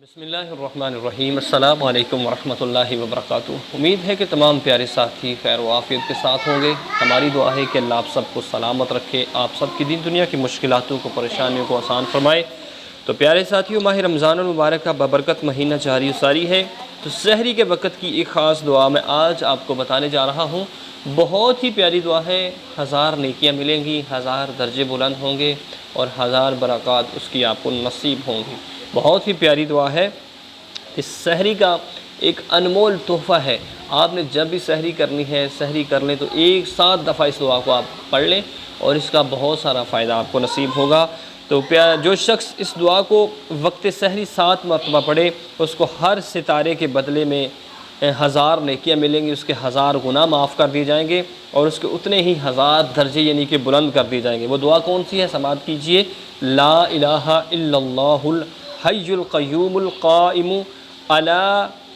बिस्मिल्लाहिर्रहमानिर्रहीम अस्सलामु अलैकुम वरहमतुल्लाहि वबरकातुहू। उम्मीद है कि तमाम प्यारे साथी खैर व आफियत के साथ होंगे। हमारी दुआ है कि अल्लाह आप सबको सलामत रखे, आप सब की दीन दुनिया की मुश्किलातों को, परेशानियों को आसान फरमाए। तो प्यारे साथियों, माह रमज़ानुल मुबारक का बबरकत महीना जारी सारी है। तो सहरी के वक़्त की एक ख़ास दुआ मैं आज आपको बताने जा रहा हूँ। बहुत ही प्यारी दुआ है। 1000 नेकियाँ मिलेंगी, 1000 दर्जे बुलंद होंगे और 1000 बरक़ात उसकी आपको नसीब होंगी। बहुत ही प्यारी दुआ है। इस सहरी का एक अनमोल तोहफ़ा है। आपने जब भी सहरी करनी है, सहरी कर लें तो एक साथ दफ़ा इस दुआ को आप पढ़ लें और इसका बहुत सारा फ़ायदा आपको नसीब होगा। तो जो शख्स इस दुआ को वक्त सहरी 7 मरतबा पढ़े, उसको हर सितारे के बदले में 1000 नेकियाँ मिलेंगी, उसके 1000 गुनाह माफ़ कर दिए जाएंगे और उसके उतने ही 1000 दर्जे यानी कि बुलंद कर दिए जाएंगे। वो दुआ कौन सी है? समाअत कीजिए। ला इलाहा इल्लल्लाहुल हय्युल क़य्यूमुल क़ाइमु अला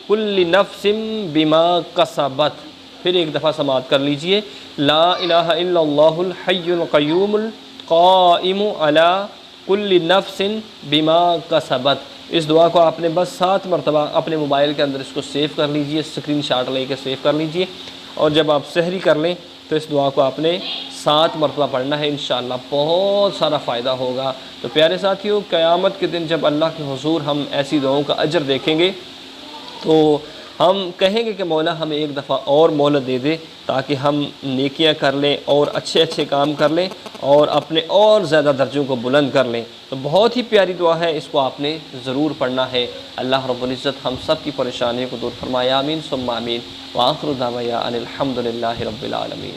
कुल्लि नफ्सिम बिमा कसबत। फिर एक दफ़ा समाअत कर लीजिए। ला इलाहा इल्लल्लाहुल हय्युल क़य्यूमुल क़ाइमु अला कुल्लि नफ्सिन बिमा कसबत। इस दुआ को आपने बस 7 मरतबा अपने मोबाइल के अंदर इसको सेव कर लीजिए, स्क्रीनशॉट लेकर सेव कर लीजिए और जब आप सहरी कर लें तो इस दुआ को आपने 7 मरतबा पढ़ना है। इंशाअल्लाह बहुत सारा फ़ायदा होगा। तो प्यारे साथियों, क़यामत के दिन जब अल्लाह के हुज़ूर हम ऐसी दुआओं का अजर देखेंगे तो हम कहेंगे कि मौला हमें एक दफ़ा और मोहलत दे दे ताकि हम नेकियां कर लें और अच्छे अच्छे काम कर लें और अपने और ज़्यादा दर्जों को बुलंद कर लें। तो बहुत ही प्यारी दुआ है, इसको आपने ज़रूर पढ़ना है। अल्लाह रब्बुल इज़्ज़त हम सब की परेशानियों को दूर फरमाए। आमीन सुम्मा आमीन। व आखिरु दावाना अनिल हम्दुलिल्लाहि रब्बिल आलमीन।